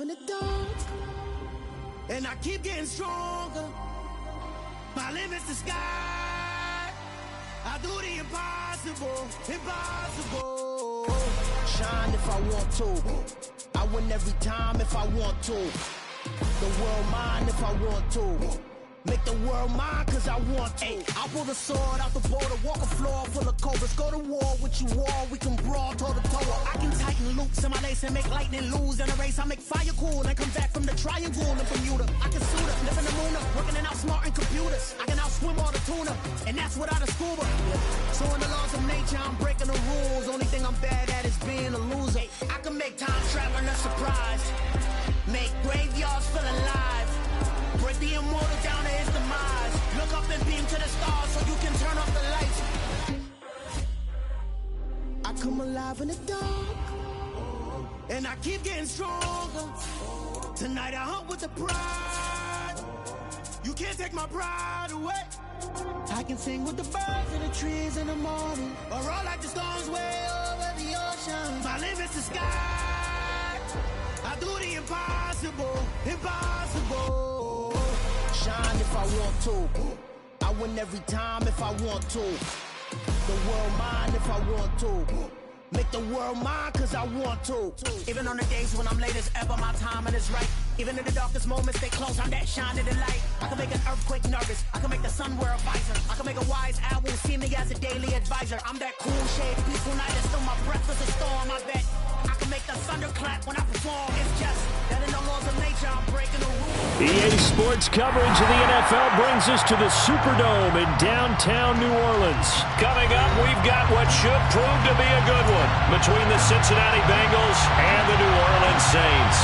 alive in the dark, and I keep getting stronger. My limit's the sky. I do the impossible, impossible. Shine if I want to. I win every time if I want to. The world mine if I want to. Make the world mine cause I want to. I pull the sword out the border, walk a floor full of cobras. Go to war with you all, we can brawl toe to toe. I can tighten loops in my lace and make lightning lose in a race. I make fire cool and come back from the triangle in Bermuda. I can suit up, live in the moon up, working and outsmarting computers. I can outswim all the tuna, and that's without a scuba. So in the laws of nature, I'm breaking the rules. Only thing I'm bad at is being a loser. I can make time traveling a surprise, make graveyards feel alive. Break the immortal down to his demise. Look up and beam to the stars so you can turn off the lights. I come alive in the dark, and I keep getting stronger. Tonight I hunt with the pride. You can't take my pride away. I can sing with the birds and the trees in the morning, or roll like the storms way over the ocean. My limit's the sky. I do the impossible, impossible. Shine if I want to. I win every time if I want to. The world mine if I want to. Make the world mine cause I want to. Even on the days when I'm late as ever, my timing is right. Even in the darkest moments, stay close, I'm that shining the light. I can make an earthquake nervous, I can make the sun wear a visor. I can make a wise owl see me as a daily advisor. I'm that cool shade, peaceful night, and still my breath is a storm, I bet. I can make the thunder clap when I perform. It's just that in the laws of nature, I'm breaking the rules. EA Sports coverage of the NFL brings us to the Superdome in downtown New Orleans. Coming up, we've got what should prove to be a good one between the Cincinnati Bengals and the New Orleans Saints.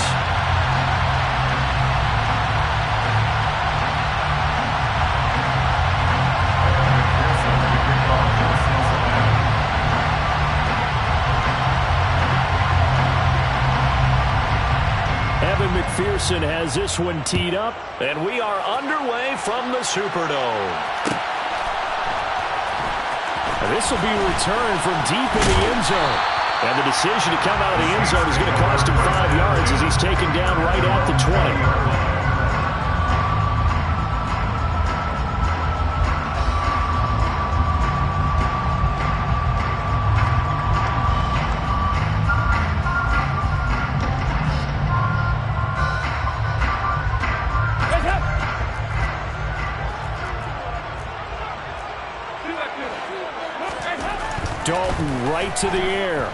McPherson has this one teed up, and we are underway from the Superdome. And this will be returned from deep in the end zone. And the decision to come out of the end zone is going to cost him 5 yards as he's taken down right at the 20. Dalton right to the air.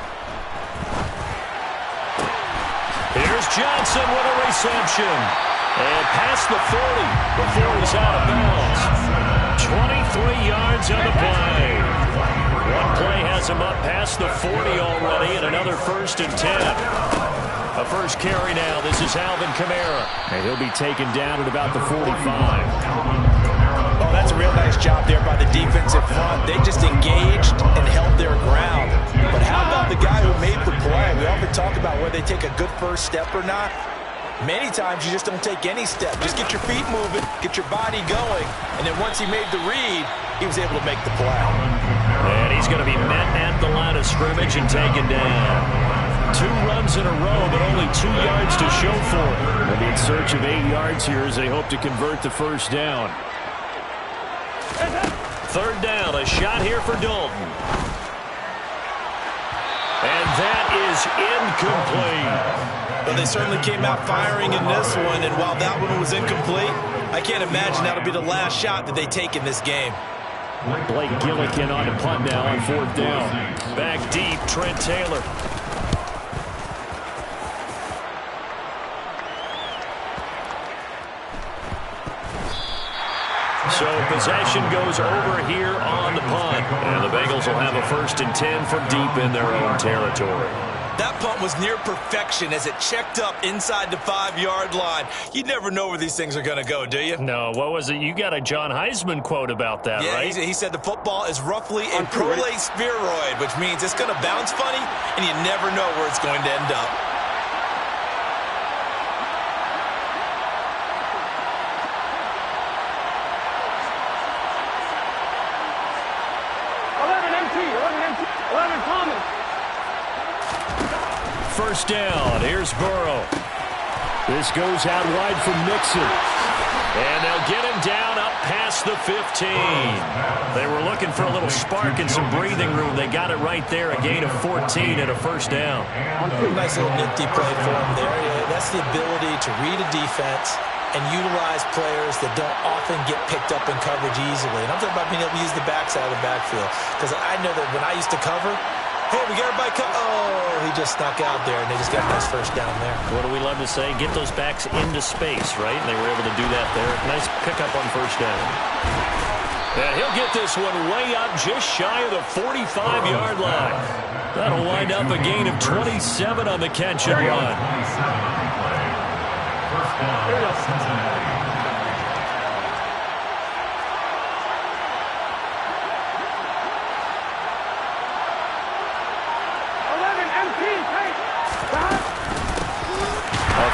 Here's Johnson with a reception. And past the 40 before he's out of bounds. 23 yards on the play. One play has him up past the 40 already, and another 1st and 10. A first carry now. This is Alvin Kamara. And he'll be taken down at about the 45. Oh, that's a real nice job there by the defensive front. They just engaged and held their ground. But how about the guy who made the play? We often talk about whether they take a good first step or not. Many times you just don't take any step. Just get your feet moving, get your body going, and then once he made the read, he was able to make the play. And he's going to be met at the line of scrimmage and taken down. 2 runs in a row, but only 2 yards to show for it. They'll be in search of 8 yards here as they hope to convert the first down. 3rd down, a shot here for Dalton. And that is incomplete. Well, they certainly came out firing in this one, and while that one was incomplete, I can't imagine that'll be the last shot that they take in this game. Blake Gillikin on the punt now on 4th down. Back deep, Trent Taylor. So possession goes over here on the punt. And the Bengals will have a 1st and 10 from deep in their own territory. That punt was near perfection as it checked up inside the 5-yard line. You never know where these things are going to go, do you? No, what was it? You got a John Heisman quote about that, yeah, right? He said the football is roughly a prolate spheroid, which means it's going to bounce funny, and you never know where it's going to end up. First down. Here's Burrow. This goes out wide for Mixon. And they'll get him down up past the 15. They were looking for a little spark and some breathing room. They got it right there, a gain of 14 and a first down. Nice little nifty play for him there. Yeah, that's the ability to read a defense and utilize players that don't often get picked up in coverage easily. And I'm talking about being able to use the backside of the backfield. Because I know that when I used to cover, hey, we got everybody oh, he just snuck out there, and they just got a nice first down there. What do we love to say? Get those backs into space, right? And they were able to do that there. Nice pickup on first down. And he'll get this one way up just shy of the 45-yard line. That'll wind up a gain of 27 on the catch and run. Here we go. 11 MP, hey!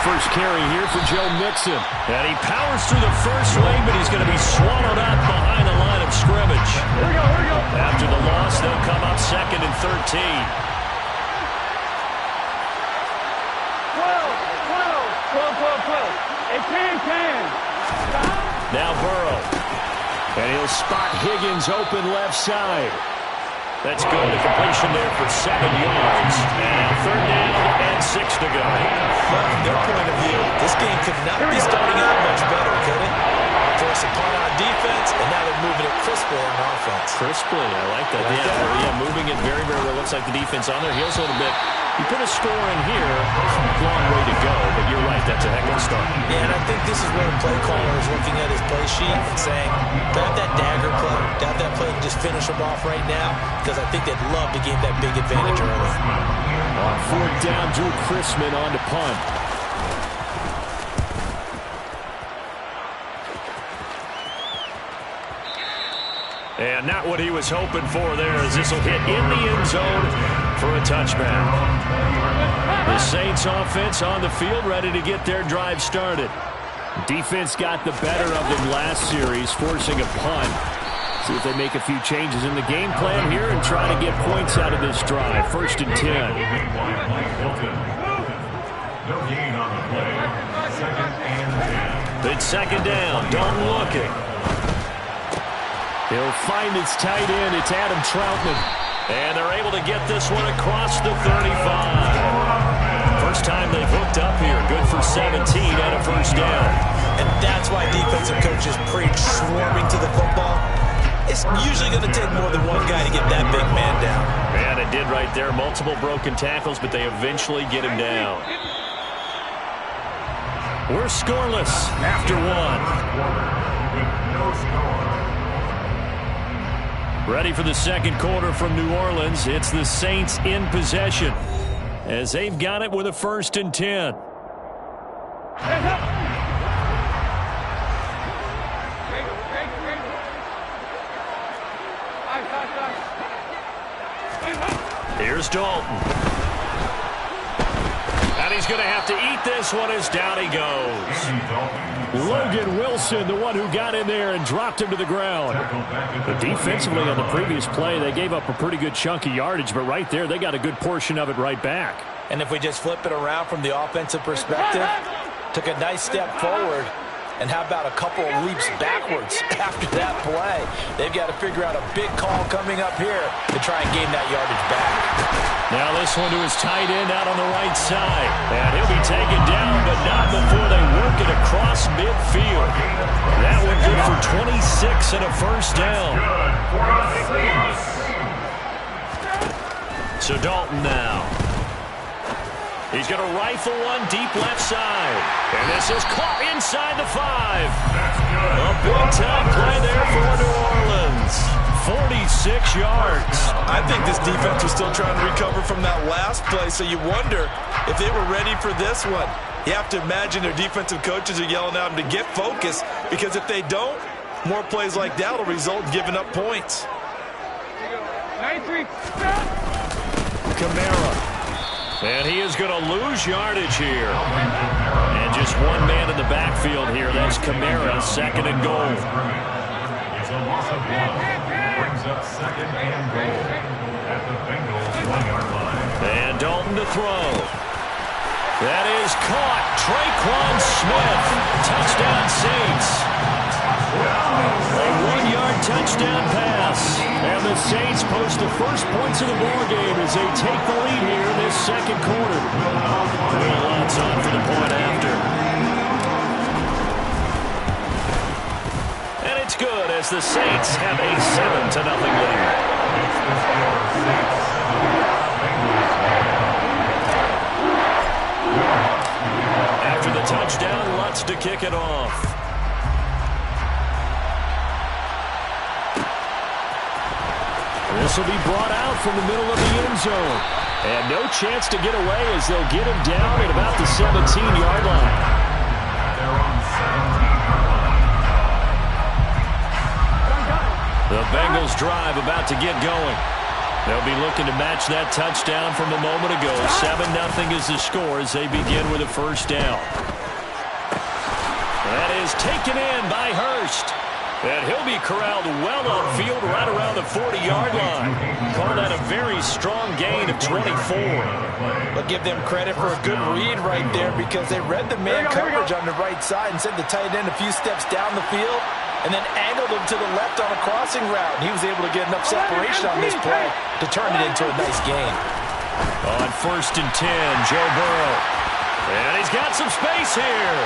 First carry here for Joe Mixon. And he powers through the first lane, but he's going to be swallowed up behind the line of scrimmage. Here we go, here we go. After the loss, they'll come up 2nd and 13. 12. It can. Now Burrow. And he'll spot Higgins open left side. That's good. A completion there for 7 yards. And 3rd down and 6 to go. Well, from their point of view, this game could not be starting out much better, could it? Force a punt on defense, and now they're moving it crisply on offense. Crisply, I like that. Yeah, moving it very, very well. Looks like the defense on their heels a little bit. You put a score in here, long way to go, but you're right, that's a heck of a start. Yeah, and I think this is where the play caller is looking at his play sheet and saying, to have that dagger play, to have that play and just finish them off right now, because I think they'd love to gain that big advantage early. On 4th down, Drew Chrisman on to punt. And not what he was hoping for there, as this will hit in the end zone for a touchback. The Saints offense on the field, ready to get their drive started. Defense got the better of them last series, forcing a punt. See if they make a few changes in the game plan here and try to get points out of this drive. 1st and 10. It's 2nd down. Dalton looking. He'll find his tight end. It's Adam Troutman. And they're able to get this one across the 35. First time they've hooked up here. Good for 17 and a first down. And that's why defensive coaches preach swarming to the football. It's usually going to take more than one guy to get that big man down. And it did right there. Multiple broken tackles, but they eventually get him down. We're scoreless after one. Ready for the second quarter from New Orleans. It's the Saints in possession as they've got it with a 1st and 10. Here's Dalton. And he's going to have to eat this one as down he goes. Logan Wilson, the one who got in there and dropped him to the ground. But defensively on the previous play, they gave up a pretty good chunk of yardage, but right there, they got a good portion of it right back. And if we just flip it around from the offensive perspective, took a nice step forward, and how about a couple of leaps backwards after that play? They've got to figure out a big call coming up here to try and gain that yardage back. Now this one to his tight end out on the right side. And he'll be taken down, but not before they work it across midfield. That one good for 26 and a first down. So Dalton now. He's going to rifle one deep left side. And this is caught inside the 5. A big-time play there for New Orleans. 46 yards. I think this defense was still trying to recover from that last play, so you wonder if they were ready for this one. You have to imagine their defensive coaches are yelling at them to get focused, because if they don't, more plays like that will result in giving up points. 93. Kamara. And he is going to lose yardage here. And just one man in the backfield here. That's Kamara, 2nd and goal. It's a loss of 1. Brings up 2nd and goal at the Bengals 1-yard line. And Dalton to throw. That is caught. Traquan Smith. Touchdown Saints. A 1-yard touchdown pass. And the Saints post the first points of the ballgame as they take the lead here in this second quarter. Will Lutz on for the point after. And it's good as the Saints have a 7-0 lead. After the touchdown, Lutz to kick it off. This will be brought out from the middle of the end zone. And no chance to get away as they'll get him down at about the 17-yard line. They're on 17-yard line. The Bengals drive about to get going. They'll be looking to match that touchdown from a moment ago. 7-0 is the score as they begin with a first down. That is taken in by Hurst. And he'll be corralled well upfield right around the 40-yard line. Call that a very strong gain of 24. But give them credit for a good read right there because they read the man coverage on the right side and sent the tight end a few steps down the field and then angled him to the left on a crossing route. And he was able to get enough separation on this play to turn it into a nice gain. On 1st and 10, Joe Burrow. And he's got some space here.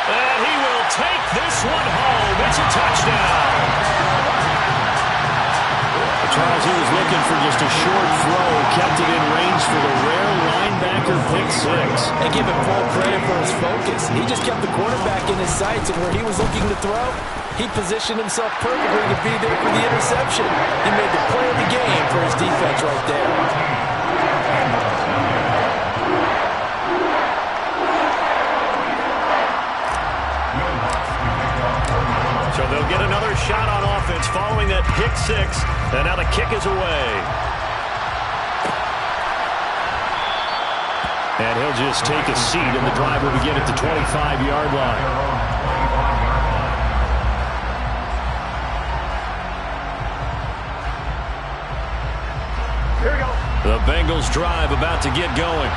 And he will take this one home. It's a touchdown. Charles, he was looking for just a short throw, kept it in range for the rare linebacker pick six. And give him full credit for his focus. He just kept the quarterback in his sights, and where he was looking to throw, he positioned himself perfectly to be there for the interception. He made the play of the game for his defense right there. So they'll get another shot on offense following that pick six. And now the kick is away. And he'll just take a seat, and the drive will begin at the 25-yard line. Here we go. The Bengals drive about to get going.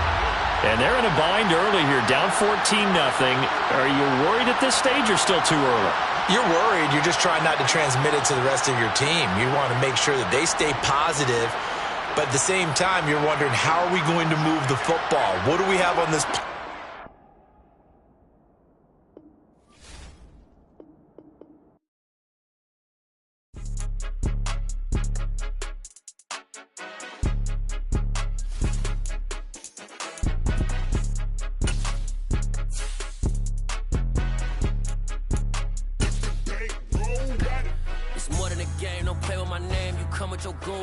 And they're in a bind early here, down 14-0. Are you worried at this stage or still too early? You're worried. You're just trying not to transmit it to the rest of your team. You want to make sure that they stay positive, but at the same time, you're wondering, how are we going to move the football? What do we have on this?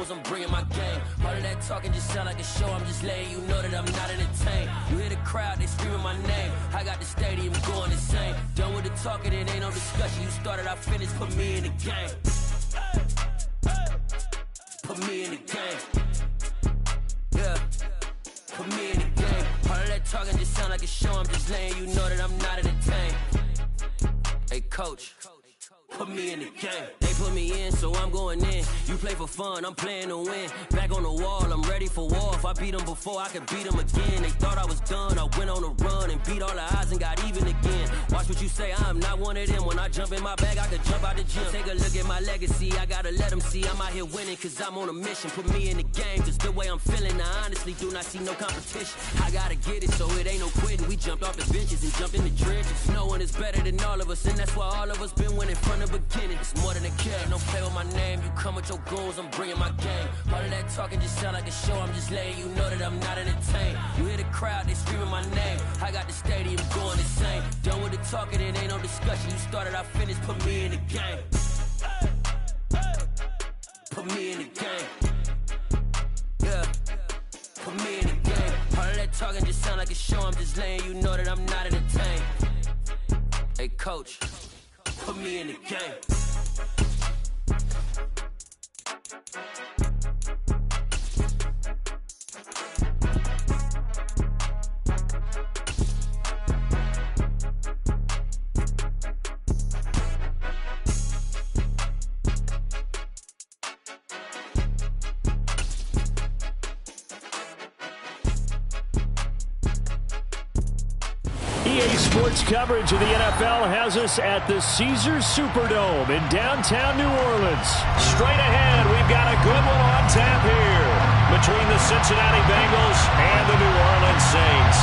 I'm bringing my game. All of that talking just sound like a show. I'm just letting you know that I'm not entertained. You hear the crowd, they screaming my name. I got the stadium going insane. Done with the talking, it ain't no discussion. You started, I finished, put me in the game. Put me in the game. Yeah. Put me in the game. All of that talking just sound like a show. I'm just letting you know that I'm not entertained. Hey, coach. Put me in the game. They put me in, so I'm going in. You play for fun, I'm playing to win. Back on the wall, I'm ready for war. If I beat them before, I could beat them again. They thought I was done, I went on a run and beat all the odds and got even again. Watch what you say, I'm not one of them. When I jump in my bag, I could jump out the gym. Take a look at my legacy, I gotta let them see I'm out here winning, cause I'm on a mission. Put me in the game, cause the way I'm feeling, I honestly do not see no competition. I gotta get it, so it ain't no quitting. We jumped off the benches and jumped in the trenches. No one is better than all of us, and that's why all of us been winning from the beginning. It's more than a kid, don't play with my name. You come with your goons, I'm bringing my game. All of that talking just sound like a show. I'm just letting you know that I'm not entertained. You hear the crowd, they screaming my name. I got the stadium going insane. Done with the talking, it ain't no discussion. You started, I finished, put me in the game. Put me in the game. Yeah. Put me in the game. All of that talking just sound like a show. I'm just letting you know that I'm not entertained. Hey, coach. Put me in the game. NBA sports coverage of the NFL has us at the Caesars Superdome in downtown New Orleans. Straight ahead, we've got a good one on tap here between the Cincinnati Bengals and the New Orleans Saints.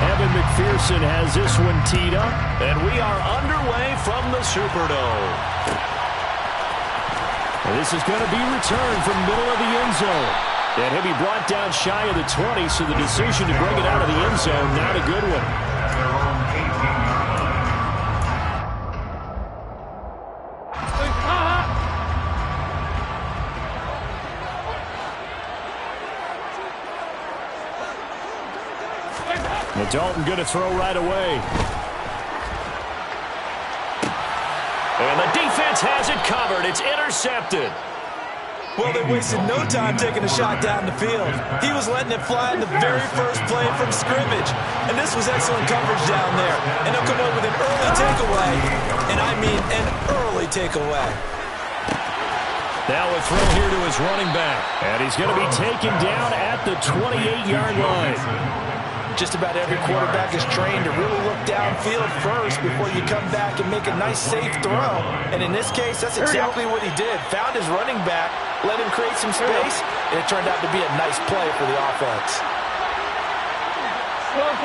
Evan McPherson has this one teed up, and we are underway from the Superdome. This is going to be returned from middle of the end zone. And he'll be brought down shy of the 20, so the decision to bring it out of the end zone, not a good one. And Dalton going to throw right away. And the defense has it covered. It's intercepted. Well, they wasted no time taking a shot down the field. He was letting it fly in the very first play from scrimmage. And this was excellent coverage down there. And he'll come up with an early takeaway. And I mean an early takeaway. Now a throw here to his running back. And he's going to be taken down at the 28-yard line. Just about every quarterback is trained to really look downfield first before you come back and make a nice, safe throw. And in this case, that's exactly what he did. Found his running back, let him create some space, and it turned out to be a nice play for the offense. Slow. 11.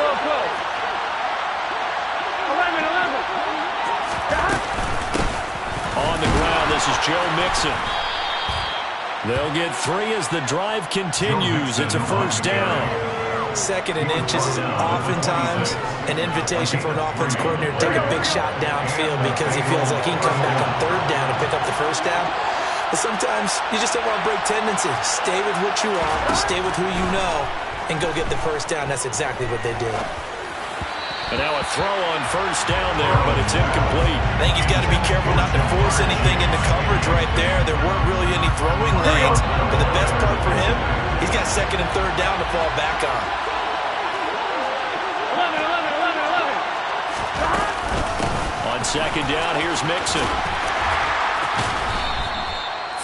On the ground, this is Joe Mixon. They'll get 3 as the drive continues. It's a first down. Second and inches is oftentimes an invitation for an offense coordinator to take a big shot downfield because he feels like he can come back on third down and pick up the first down. But sometimes you just don't want to break tendency. Stay with what you are, stay with who you know, and go get the first down. That's exactly what they did. And now a throw on first down there, but it's incomplete. I think he's got to be careful not to force anything into coverage right there. There weren't really any throwing lanes, but the best part for him, he's got second and third down to fall back on. 11. On second down, here's Mixon.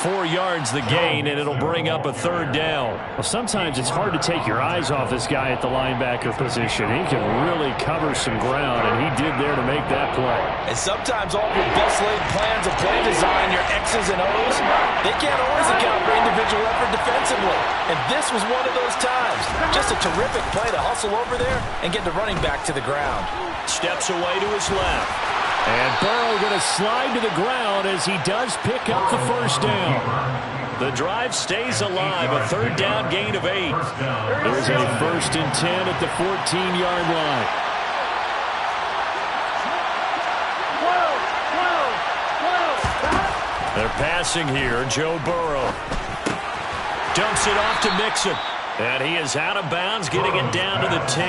4 yards the gain, and it'll bring up a third down. Well, sometimes it's hard to take your eyes off this guy at the linebacker position. He can really cover some ground, and he did there to make that play. And sometimes all your best laid plans of play design, your X's and O's, they can't always account for individual effort defensively. And this was one of those times. Just a terrific play to hustle over there and get the running back to the ground. Steps away to his left. And Burrow going to slide to the ground as he does pick up the first down. The drive stays alive, a third down gain of 8. There's a first and 10 at the 14-yard line. They're passing here. Joe Burrow dumps it off to Mixon. And he is out of bounds, getting it down to the 10.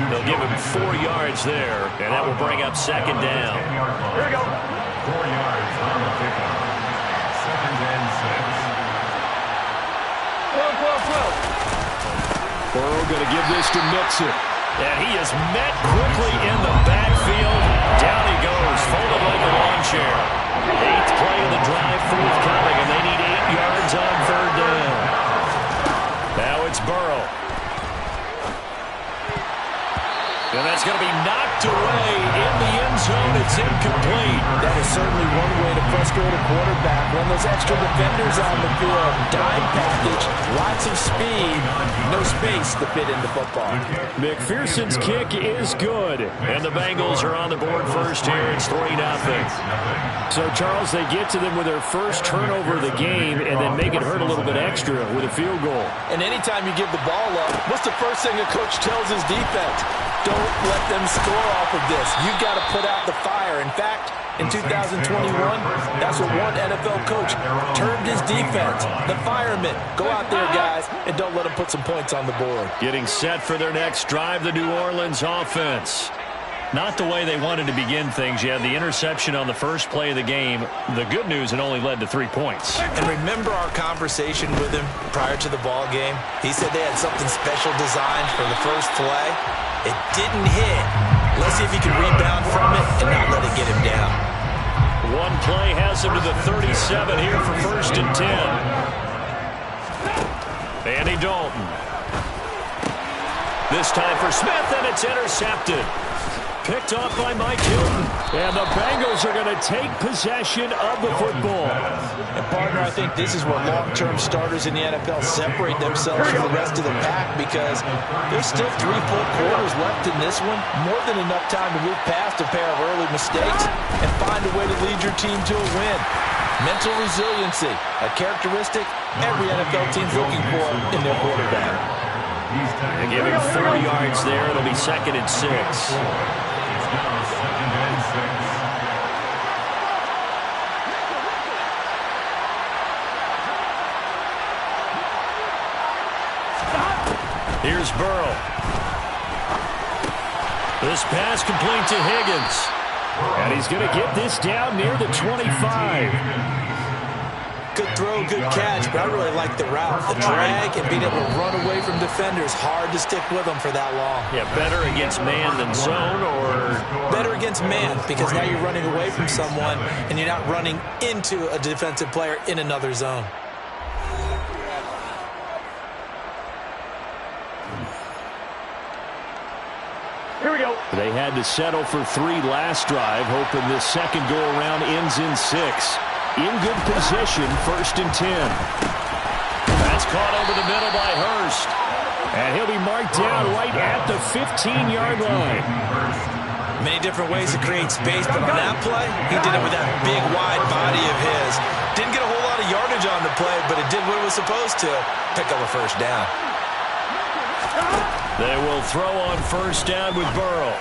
They'll give him 4 yards there, and that will bring up second down. Here we go. 4 yards on the pickup. Second and 6. Burrow going to give this to Mixon. And he is met quickly in the backfield. Down he goes, folded like a lawn chair. 8th play of the drive forthcoming, and they need 8 yards on third down. Now it's Burrow. And that's going to be knocked away in the end zone. It's incomplete. That is certainly one way to frustrate a quarterback. Run those extra defenders on the field. Dime package, lots of speed, no space to fit into football. McPherson's kick is good. And the Bengals are on the board first here. It's 3-0. So, Charles, they get to them with their first turnover of the game and then make it hurt a little bit extra with a field goal. And anytime you give the ball up, what's the first thing a coach tells his defense? Don't let them score off of this. You've got to put out the fire. In fact, in 2021, that's what one NFL coach termed his defense, the firemen. Go out there, guys, and don't let them put some points on the board. Getting set for their next drive, the New Orleans offense. Not the way they wanted to begin things. You had the interception on the first play of the game. The good news, it only led to 3 points. And remember our conversation with him prior to the ball game? He said they had something special designed for the first play. It didn't hit. Let's see if he can rebound from it and not let it get him down. One play has him to the 37 here for first and 10. Andy Dalton. This time for Smith, and it's intercepted. Picked off by Mike Hilton. And the Bengals are going to take possession of the football. And, partner, I think this is where long-term starters in the NFL separate themselves from the rest of the pack, because there's still 3 full quarters left in this one. More than enough time to move past a pair of early mistakes and find a way to lead your team to a win. Mental resiliency, a characteristic every NFL team's looking for in their quarterback. They give him 4 yards there. It'll be 2nd and 6. Here's Burrow. This pass complete to Higgins. And he's going to get this down near the 25. Good throw, good catch, but I really like the route. The drag and being able to run away from defenders, hard to stick with them for that long. Yeah, better against man than zone, or? Better against man, because now you're running away from someone and you're not running into a defensive player in another zone. Here we go. They had to settle for 3 last drive, hoping this second go-around ends in 6. In good position, 1st and 10. That's caught over the middle by Hurst. And he'll be marked down right at the 15-yard line. Many different ways to create space, but on that play, he did it with that big, wide body of his. Didn't get a whole lot of yardage on the play, but it did what it was supposed to. Pick up a 1st down. They will throw on 1st down with Burrow.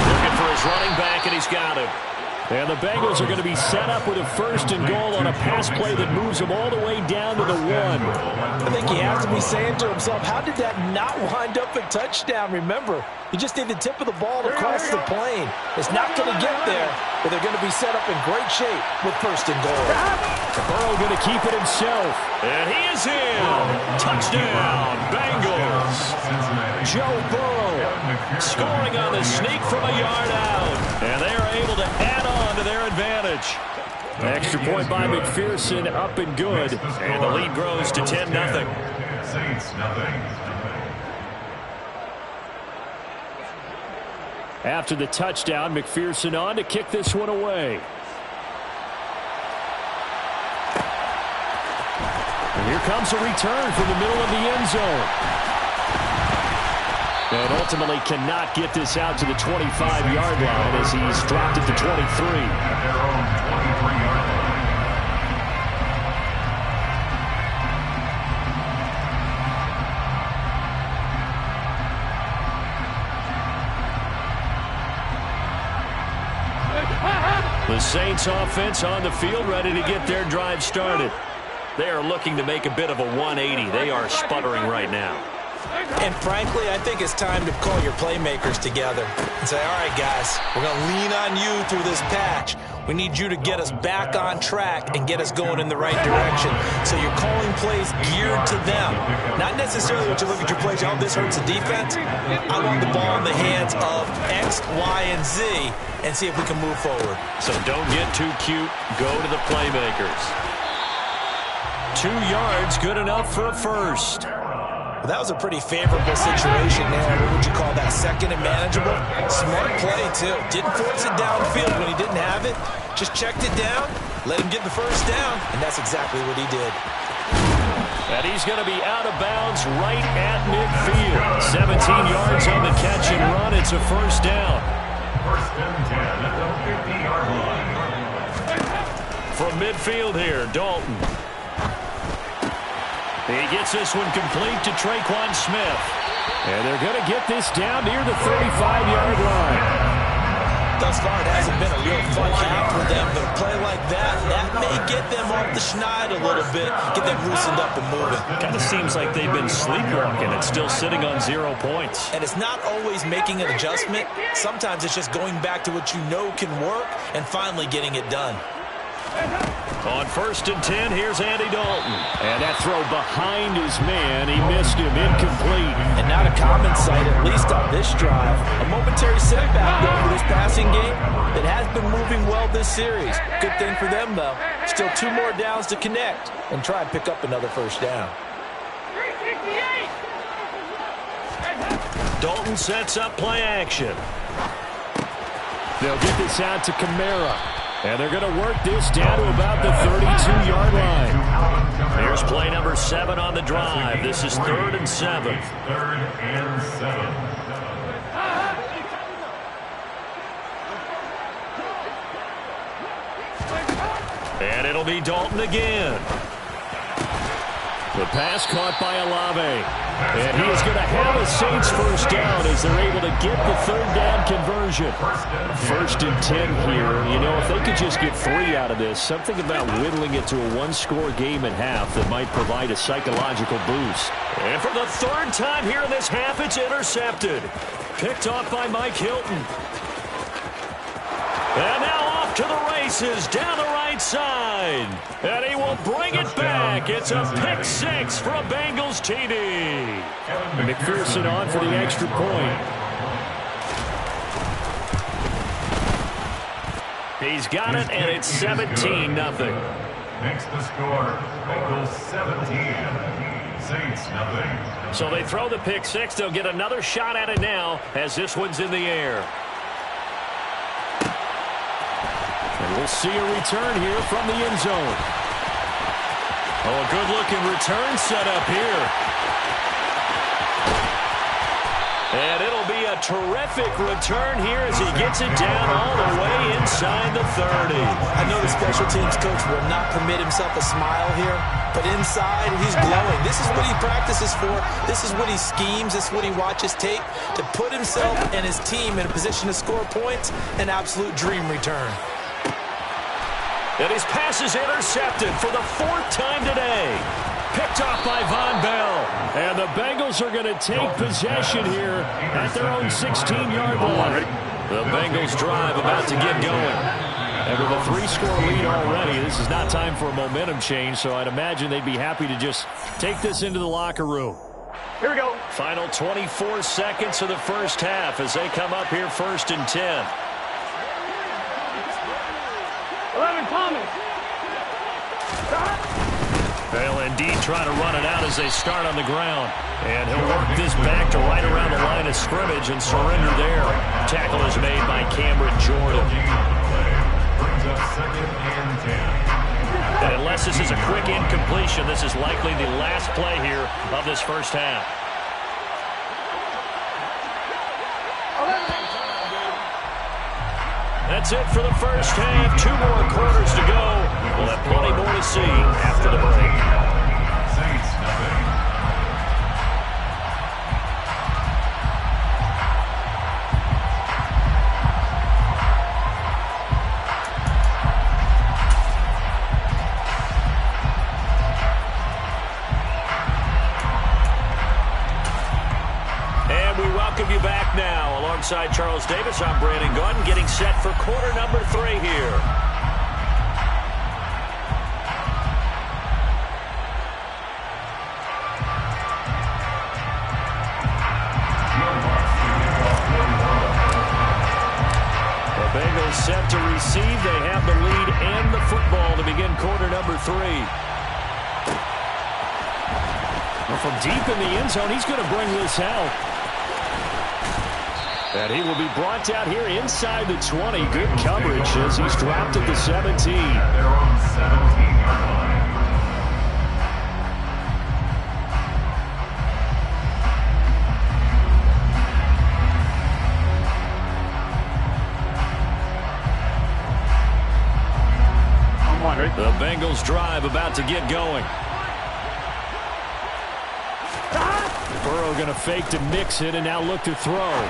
Looking for his running back, and he's got him. And the Bengals are going to be set up with a 1st and goal on a pass play that moves them all the way down to the 1. I think he has to be saying to himself, how did that not wind up a touchdown? Remember, you just need the tip of the ball to cross the plane. It's not going to get there, but they're going to be set up in great shape with 1st and goal. Burrow going to keep it himself. And he is in. Touchdown, Bengals. Joe Burrow scoring on the sneak from a yard out. And they are able to add on to their advantage. Extra point by McPherson, up and good. And the lead grows to 10-0. Saints nothing. After the touchdown, McPherson on to kick this one away. And here comes a return from the middle of the end zone. And ultimately cannot get this out to the 25-yard line as he's dropped at the 23. At their own 23-yard line. The Saints offense on the field, ready to get their drive started. They are looking to make a bit of a 180. They are sputtering right now. And frankly, I think it's time to call your playmakers together and say, all right, guys, we're going to lean on you through this patch. We need you to get us back on track and get us going in the right direction. So you're calling plays geared to them. Not necessarily what you look at your plays, oh, this hurts the defense. I want the ball in the hands of X, Y, and Z and see if we can move forward. So don't get too cute. Go to the playmakers. 2 yards, good enough for a 1st. Well, that was a pretty favorable situation there. What would you call that? 2nd and manageable? Smart play, too. Didn't force it downfield when he didn't have it. Just checked it down, let him get the 1st down, and that's exactly what he did. And he's going to be out of bounds right at midfield. 17 yards on the catch and run. It's a 1st down. 1st and 10 at the 50-yard line. From midfield here, Dalton. He gets this one complete to Traquan Smith. And they're going to get this down near the 35-yard line. Thus far, it hasn't been a real fun half for them, but a play like that may get them off the schneid a little bit, get them loosened up and moving. Kind of seems like they've been sleepwalking and still sitting on 0 points. And it's not always making an adjustment. Sometimes it's just going back to what you know can work and finally getting it done. On 1st and 10, here's Andy Dalton. And that throw behind his man. He missed him, incomplete. And not a common sight, at least on this drive. A momentary setback though for this passing game that has been moving well this series. Good thing for them, though. Still 2 more downs to connect and try and pick up another 1st down. Dalton sets up play action. They'll get this out to Kamara. And they're going to work this down to about the 32-yard line. Here's play number 7 on the drive. This is 3rd and 7. 3rd and 7. And it'll be Dalton again. The pass caught by Olave. And he is going to have a Saints first down as they're able to get the 3rd down conversion. 1st and 10 here. You know, if they could just get 3 out of this, something about whittling it to a 1-score game at half that might provide a psychological boost. And for the 3rd time here in this half, it's intercepted. Picked off by Mike Hilton. And now off to the races down the right side. And he will bring it back. It's a pick 6 for a Bengals TD. McPherson on for the extra point. He's got it, and it's 17-0. Next to score, Bengals 17, Saints nothing. So they throw the pick 6. They'll get another shot at it now as this one's in the air. And we'll see a return here from the end zone. Oh, a good-looking return set up here. And it'll be a terrific return here as he gets it down all the way inside the 30. I know the special teams coach will not permit himself a smile here, but inside he's glowing. This is what he practices for. This is what he schemes. This is what he watches tape to put himself and his team in a position to score points. An absolute dream return. And his pass is intercepted for the 4th time today. Picked off by Von Bell. And the Bengals are going to take possession here at their own 16-yard line. The Bengals drive about to get going. And with a 3-score lead already, this is not time for a momentum change, so I'd imagine they'd be happy to just take this into the locker room. Here we go. Final 24 seconds of the first half as they come up here 1st and 10. 11 Thomas. They'll indeed try to run it out as they start on the ground. And he'll work this back to right around the line of scrimmage and surrender there. Tackle is made by Cameron Jordan. Brings up 2nd and 10. And unless this is a quick incompletion, this is likely the last play here of this first half. That's it for the first half. 2 more quarters to go. We'll have plenty more to see after the break. Saints nothing. Welcome you back now. Alongside Charles Davis, I'm Brandon Gaudin, getting set for quarter number 3 here. The Bengals set to receive. They have the lead and the football to begin quarter number 3. Well, from deep in the end zone, he's going to bring this out. And he will be brought down here inside the 20. Good coverage as he's dropped at the 17. They're on 17-yard line. The Bengals drive about to get going. Burrow going to fake to mix it and now look to throw.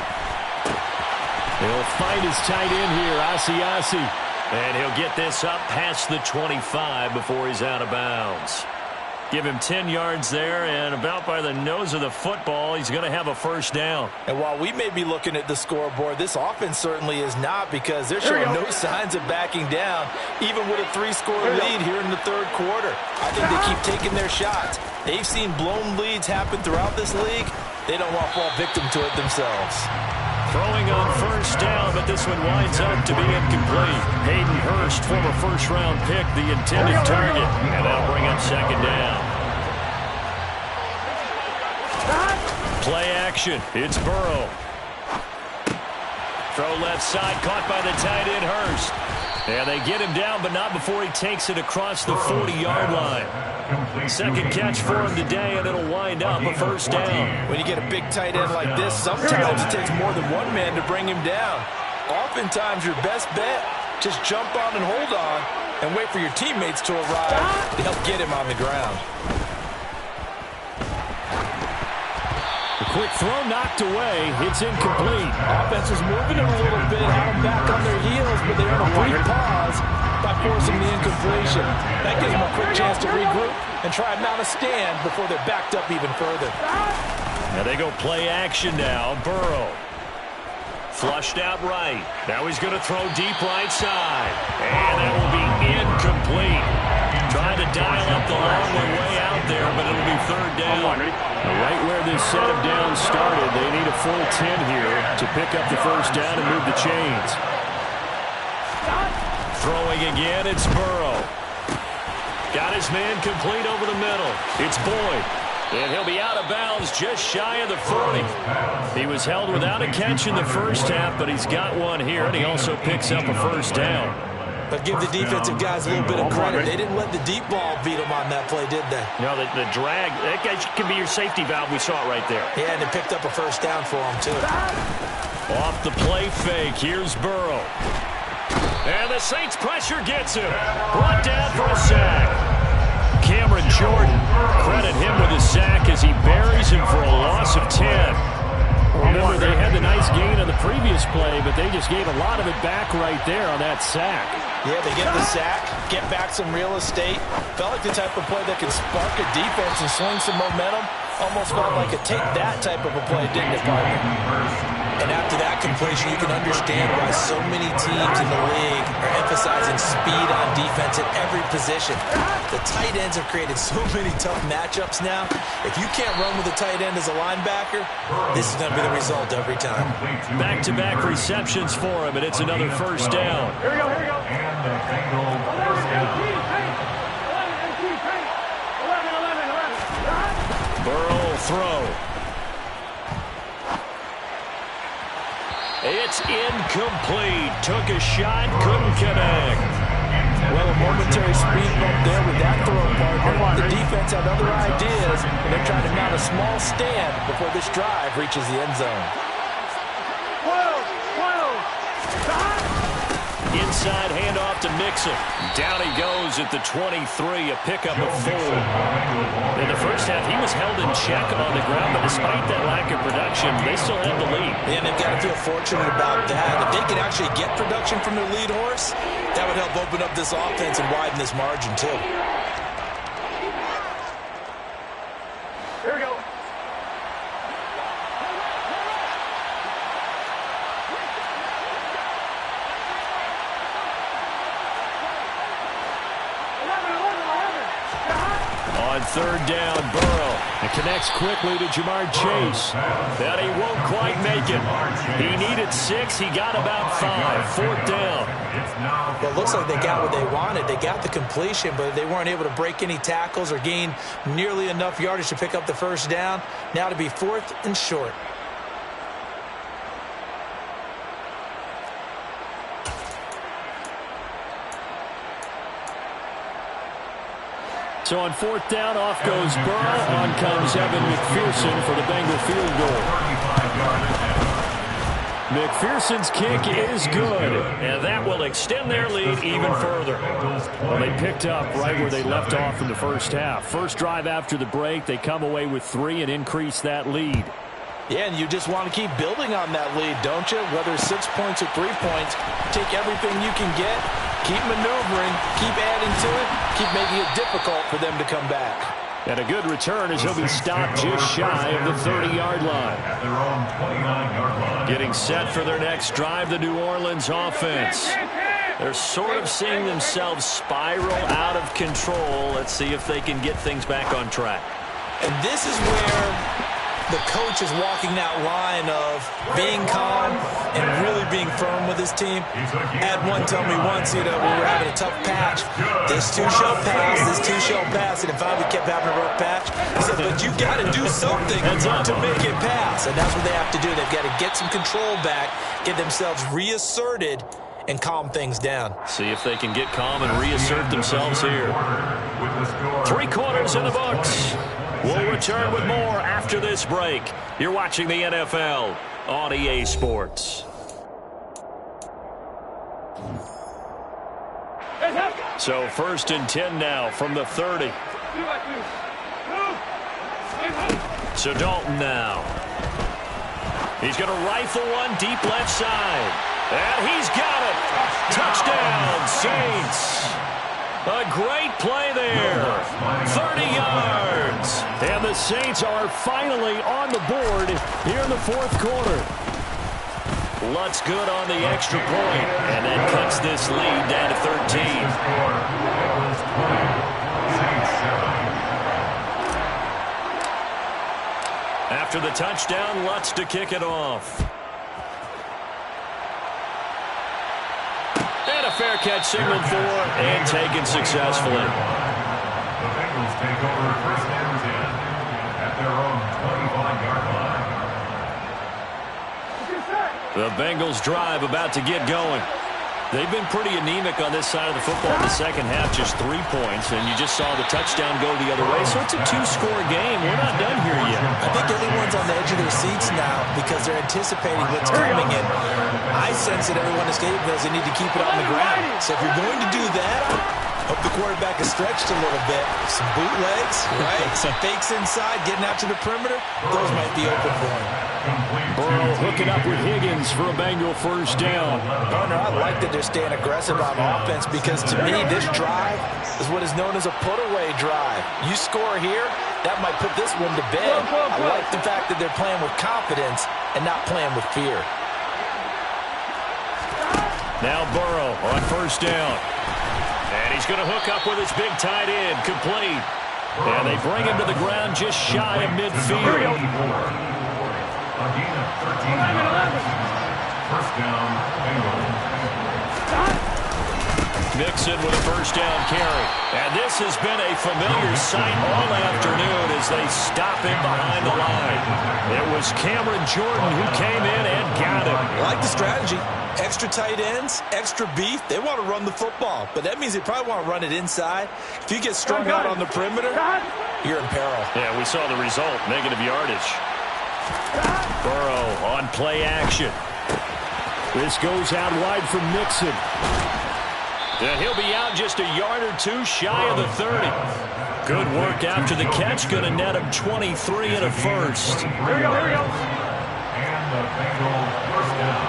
He'll fight his tight end here, Asiasi. And he'll get this up past the 25 before he's out of bounds. Give him 10 yards there, and about by the nose of the football, he's going to have a first down. And while we may be looking at the scoreboard, this offense certainly is not, because they're showing no signs of backing down, even with a 3-score lead here in the 3rd quarter. I think they keep taking their shots. They've seen blown leads happen throughout this league. They don't want to fall victim to it themselves. Throwing on first down, but this one winds up to be incomplete. Hayden Hurst, former first-round pick, the intended target. And that'll bring up 2nd down. Play action. It's Burrow. Throw left side, caught by the tight end, Hurst. And they get him down, but not before he takes it across the 40-yard line. Second catch for him today, and it'll wind up a first down. When you get a big tight end like this, sometimes it takes more than one man to bring him down. Oftentimes, your best bet, just jump on and hold on and wait for your teammates to arrive to help get him on the ground. A quick throw knocked away. It's incomplete. Offense is moving it a little bit, had them back on their heels, but they earn a brief pause by forcing the incompletion. That gives them a quick chance to regroup and try and mount a stand before they're backed up even further. Now they go play action now. Burrow. Flushed out right. Now he's going to throw deep right side. And that will be incomplete. Trying to dial up the long way out there, but it'll be third down. Right where this set of downs started, they need a full 10 here to pick up the first down and move the chains. Throwing again, it's Burrow. Got his man complete over the middle. It's Boyd. And he'll be out of bounds just shy of the 40. He was held without a catch in the first half, but he's got one here, and he also picks up a first down. But give the defensive guys a little bit of credit. They didn't let the deep ball beat them on that play, did they? No, the drag, that can be your safety valve. We saw it right there. Yeah, and they picked up a first down for them, too. Off the play fake, here's Burrow. And the Saints pressure gets him. Brought down for a sack. Cameron Jordan, credit him with a sack as he buries him for a loss of 10. Remember, they had the nice gain on the previous play, but they just gave a lot of it back right there on that sack. Yeah, they get the sack, get back some real estate. Felt like the type of play that could spark a defense and swing some momentum. Almost felt like a take-that type of a play, didn't it, partner? And after that completion, you can understand why so many teams in the league are emphasizing speed on defense at every position. The tight ends have created so many tough matchups now. If you can't run with a tight end as a linebacker, this is going to be the result every time. Back-to-back receptions for him, and it's another first down. And the Bengals first down. Burrow throw. It's incomplete. Took a shot, couldn't connect. Well, a momentary speed bump there with that throw, partner. The defense had other ideas, and they're trying to mount a small stand before this drive reaches the end zone. Inside handoff to Mixon. Down he goes at the 23, a pickup of 4. In the first half, he was held in check on the ground, but despite that lack of production, they still have the lead. And they've got to feel fortunate about that. If they can actually get production from their lead horse, that would help open up this offense and widen this margin, too. Here we go. On third down, Burrow. It connects quickly to Jamar Chase. But he won't quite make it. He needed 6. He got about 5. Fourth down. Well, it looks like they got what they wanted. They got the completion, but they weren't able to break any tackles or gain nearly enough yardage to pick up the first down. Now to be 4th and short. So on fourth down, off goes Burrow. On comes Evan McPherson for the Bengal field goal. McPherson's kick is good, and that will extend their lead even further. Well, they picked up right where they left off in the first half. First drive after the break, they come away with 3 and increase that lead. Yeah, and you just want to keep building on that lead, don't you? Whether it's 6 points or 3 points, take everything you can get, keep maneuvering, keep adding to it, keep making it difficult for them to come back. And a good return as he'll be stopped just shy of the 30-yard line. At their own 29-yard line. Getting set for their next drive, the New Orleans offense. They're sort of seeing themselves spiral out of control. Let's see if they can get things back on track. And this is where the coach is walking that line of being calm and really being firm with his team. Had one tell me once, we were having a tough patch. This too shall pass, this too shall pass. And if I kept having a rough patch, he said, it, but you got to do something to make it pass. And that's what they have to do. They've got to get some control back, get themselves reasserted, and calm things down. See if they can get calm and reassert themselves here. 3 quarters in the books. We'll return with more after this break. You're watching the NFL on EA Sports. So 1st and 10 now from the 30. So Dalton now. He's going to rifle one deep left side. And he's got it. Touchdown, Saints. A great play there. 30 yards. And the Saints are finally on the board here in the 4th quarter. Lutz good on the extra point, and that cuts this lead down to 13. After the touchdown, Lutz to kick it off. And a fair catch signaled for and taken successfully. The Bengals take over 1st and 10 at their own 25-yard line. The Bengals drive about to get going. They've been pretty anemic on this side of the football in the second half, just 3 points, and you just saw the touchdown go the other way. So it's a 2-score game. We're not done here yet. I think everyone's on the edge of their seats now because they're anticipating what's coming in. I sense that everyone is capable because they need to keep it on the ground. So if you're going to do that, hope the quarterback is stretched a little bit. Some bootlegs, right? Some fakes inside, getting out to the perimeter. Those might be open for him. Burrow hooking up with Higgins for a Bengal 1st down. Garner, I like that they're staying aggressive on offense because to me this drive is what is known as a put-away drive. You score here, that might put this one to bed. I like the fact that they're playing with confidence and not playing with fear. Now Burrow on 1st down. And he's going to hook up with his big tight end, complete. And they bring him to the ground just shy of midfield. Again, 13 yards. 1st down, Bengals. Mixon with a 1st down carry. And this has been a familiar sight all afternoon as they stop him behind the line. It was Cameron Jordan who came in and got him. I like the strategy. Extra tight ends, extra beef. They want to run the football, but that means they probably want to run it inside. If you get strung out on the perimeter, you're in peril. Yeah, we saw the result, negative yardage. Burrow on play action. This goes out wide from Mixon. And he'll be out just a yard or 2 shy of the 30. Good work after the catch. Going to net him 23 and a 1st. Here we go. And the Bengals 1st down.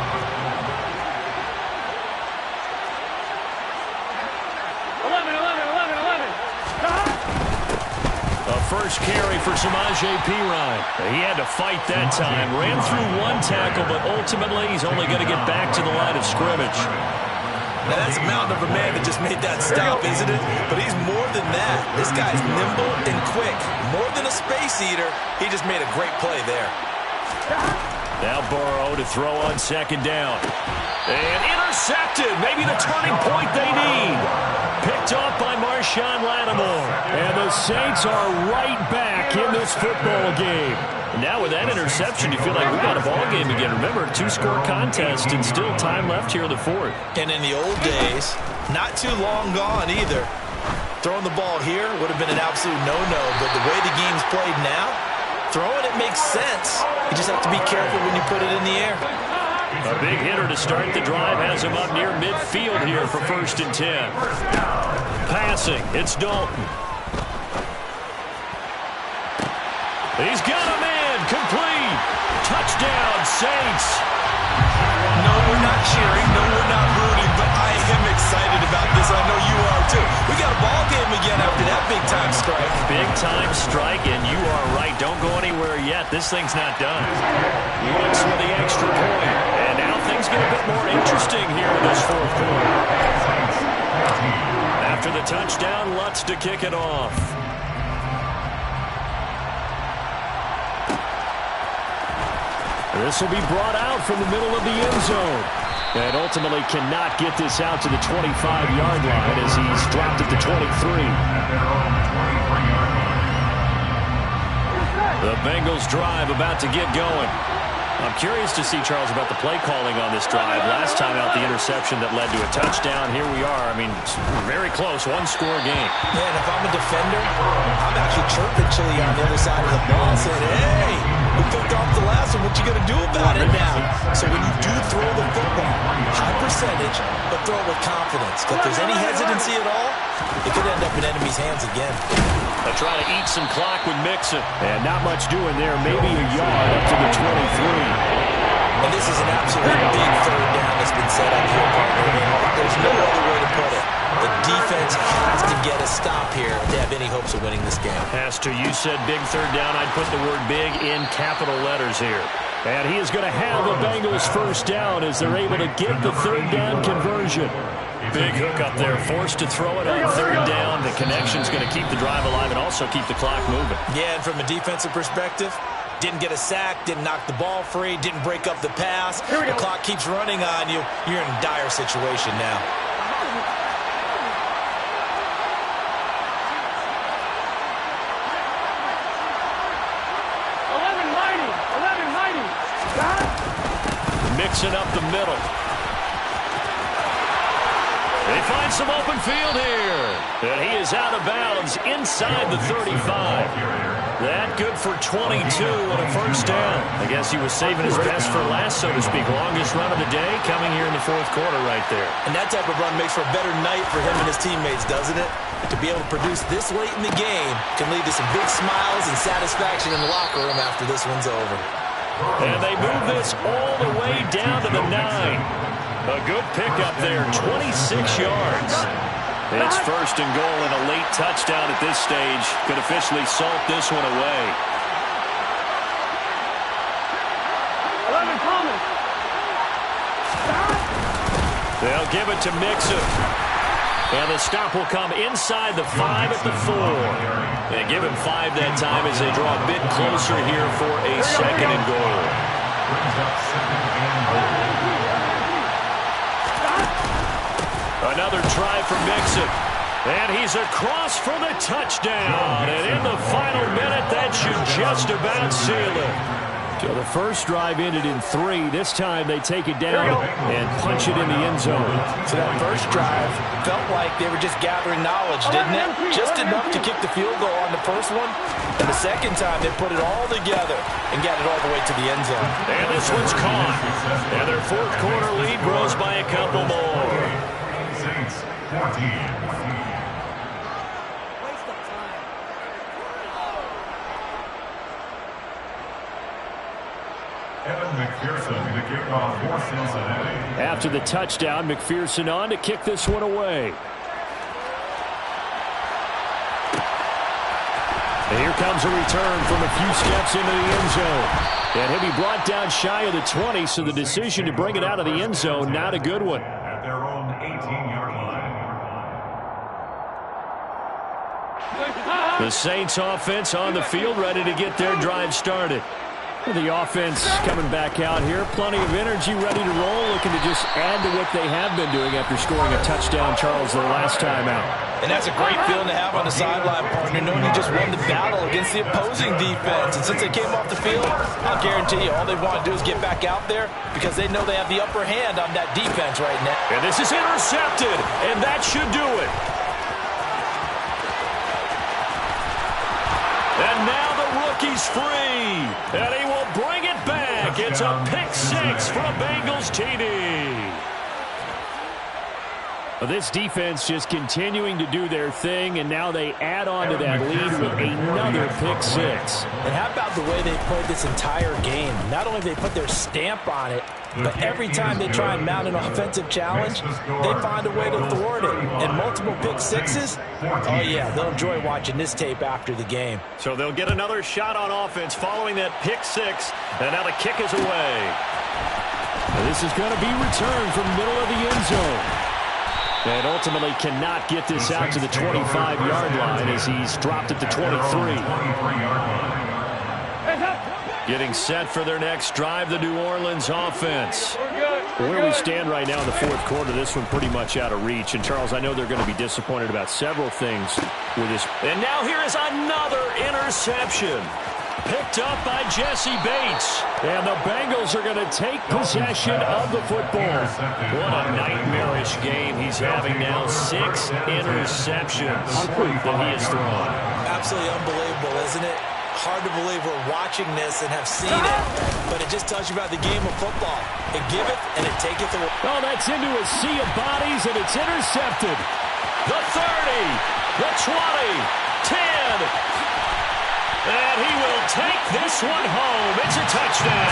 1st carry for Samaje Perine. He had to fight that time. Ran through 1 tackle, but ultimately he's only going to get back to the line of scrimmage. Now that's a mountain of a man that just made that stop, isn't it? But he's more than that. This guy's nimble and quick. More than a space eater, he just made a great play there. Now Burrow to throw on 2nd down. And intercepted. Maybe the turning point they need. Picked off by Marshawn Lattimore. And the Saints are right back in this football game. Now with that interception, you feel like we got a ball game again. Remember, 2-score contest and still time left here in the 4th. And in the old days, not too long gone either. Throwing the ball here would have been an absolute no-no. But the way the game's played now, throwing it makes sense. You just have to be careful when you put it in the air. A big hitter to start the drive has him up near midfield here for 1st and 10. Passing, it's Dalton. He's got a man, complete. Touchdown, Saints. No, we're not cheering. No, we're not rooting. But I am excited about this. I know you are too. We got a ball game again after that big-time strike. Big-time strike, and you are right. Don't go anywhere yet. This thing's not done. Looks for the extra point. And now things get a bit more interesting here in this 4th quarter. After the touchdown, Lutz to kick it off. This will be brought out from the middle of the end zone. And ultimately cannot get this out to the 25-yard line as he's dropped at the 23. The Bengals drive about to get going. I'm curious to see, Charles, about the play calling on this drive. Last time out, the interception that led to a touchdown. Here we are. I mean, it's very close, one-score game. Yeah, and if I'm a defender, I'm actually chirping Chili on the other side of the ball saying, hey, we picked off the last one. What you going to do about it now? So when you do throw the football, high percentage, but throw it with confidence. If there's any hesitancy at all, it could end up in enemy's hands again. They'll try to eat some clock with Mixon. And not much doing there. Maybe a yard up to the 23. And this is an absolute big third down that's been set up here, partner. There's no other way to put it. The defense has to get a stop here if they have any hopes of winning this game. Has to. You said big third down. I'd put the word big in capital letters here. And he is going to have the Bengals first down as they're able to get the third down conversion. Big hook up there, forced to throw it on third down. The connection's going to keep the drive alive and also keep the clock moving. Yeah, and from a defensive perspective, didn't get a sack, didn't knock the ball free, didn't break up the pass. The clock keeps running on you. You're in a dire situation now. Mixing up the middle. They find some open field here. And he is out of bounds inside the 35. That good for 22 and a first down. I guess he was saving his best for last, so to speak. Longest run of the day coming here in the fourth quarter right there. And that type of run makes for a better night for him and his teammates, doesn't it? To be able to produce this late in the game can lead to some big smiles and satisfaction in the locker room after this one's over. And they move this all the way down to the 9. A good pickup there, 26 yards. It's first and goal and a late touchdown at this stage. Could officially salt this one away. 11 coming. They'll give it to Mixon. And the stop will come inside the 5 at the 4. They give him 5 that time as they draw a bit closer here for a second and goal. Another try for Mixon. And he's across for the touchdown. And in the final minute, that should just about seal it. So the first drive ended in 3. This time they take it down and punch it in the end zone. So that first drive felt like they were just gathering knowledge, didn't it? Just enough to kick the field goal on the first one. And the second time they put it all together and got it all the way to the end zone. And this one's caught. And their fourth quarter lead grows by a couple more. Saints 14. McPherson to kick off for Cincinnati. After the touchdown, McPherson on to kick this one away. And here comes a return from a few steps into the end zone. And he'll be brought down shy of the 20, so the decision to bring it out of the end zone, not a good one. At their own 18-yard line. The Saints offense on the field, ready to get their drive started. The offense coming back out here. Plenty of energy, ready to roll, looking to just add to what they have been doing after scoring a touchdown, Charles, their last time out. And that's a great feeling to have on the sideline, partner, knowing you just won the battle against the opposing defense. And since they came off the field, I'll guarantee you all they want to do is get back out there because they know they have the upper hand on that defense right now. And this is intercepted, and that should do it. And now the rookie's free, and he will bring it back. It's a pick-6 for a Bengals TD. This defense just continuing to do their thing, and now they add on to that lead with another pick-6. And how about the way they played this entire game? Not only did they put their stamp on it, but every time they try and mount an offensive challenge, they find a way to thwart it. And multiple pick-6s, oh yeah, they'll enjoy watching this tape after the game. So they'll get another shot on offense following that pick-6, and now the kick is away. And this is going to be returned from the middle of the end zone. And ultimately cannot get this out to the 25-yard line as he's dropped at the 23. Getting set for their next drive, the New Orleans offense. Where we stand right now in the fourth quarter, this one pretty much out of reach. And, Charles, I know they're going to be disappointed about several things with this. And now here is another interception. Picked up by Jesse Bates. And the Bengals are going to take possession of the football. What a nightmarish game he's having now. 6 interceptions that he has thrown. Absolutely unbelievable, isn't it? Hard to believe we're watching this and have seen it, but it just tells you about the game of football. It giveth and it taketh away. Oh, that's into a sea of bodies, and it's intercepted. The 30, the 20, 10. And he will take this one home. It's a touchdown.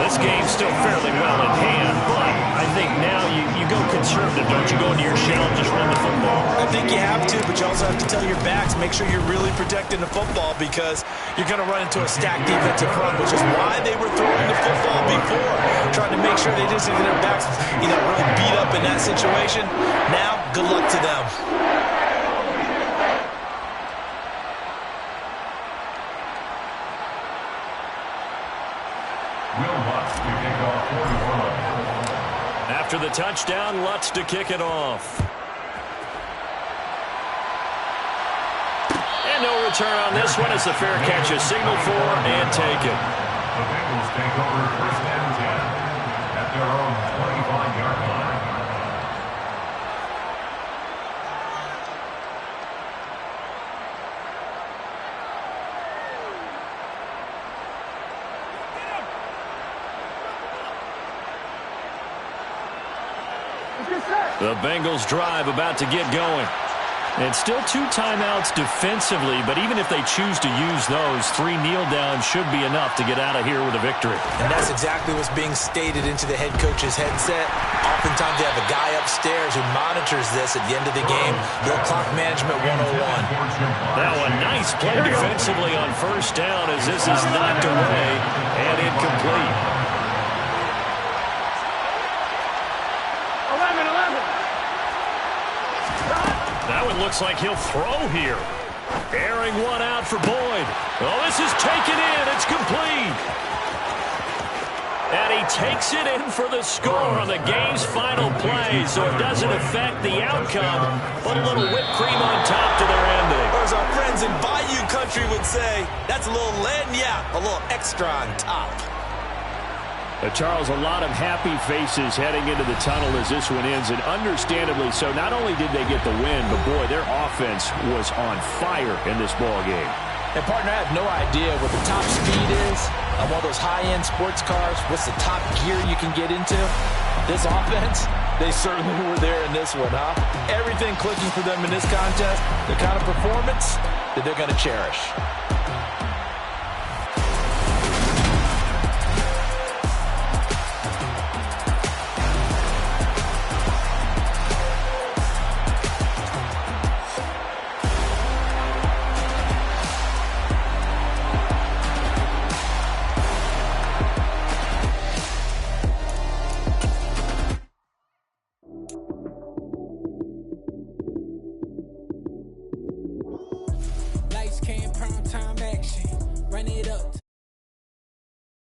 This game's still fairly well in hand, but I think now you go conservative, don't you? Go into your shell and just run the football. I think you have to, but you also have to tell your backs, make sure you're really protecting the football because you're going to run into a stacked defensive front, which is why they were throwing the football before, trying to make sure they didn't get their backs, really beat up in that situation. Now, good luck to them. After the touchdown, Lutz to kick it off. And no return on this one as the fair catch is signaled for and taken. The Bengals take over first and 10 at their own 25-yard line. The Bengals drive about to get going. And still 2 timeouts defensively, but even if they choose to use those, 3 kneel downs should be enough to get out of here with a victory. And that's exactly what's being stated into the head coach's headset. Oftentimes they have a guy upstairs who monitors this at the end of the game. Little clock management 101. Now a nice play defensively on first down as this is knocked away and incomplete. 11. That one looks like he'll throw here. Airing one out for Boyd. Oh, this is taken in. It's complete. And he takes it in for the score on the game's final play, so it doesn't affect the outcome, but a little whipped cream on top to their ending. Or as our friends in Bayou Country would say, that's a little lagniappe, a little extra on top. Charles, a lot of happy faces heading into the tunnel as this one ends, and understandably so. Not only did they get the win, but boy, their offense was on fire in this ball game. And partner, I have no idea what the top speed is on one of those high-end sports cars. What's the top gear you can get into? This offense, they certainly were there in this one, huh? Everything clicking for them in this contest, the kind of performance that they're going to cherish.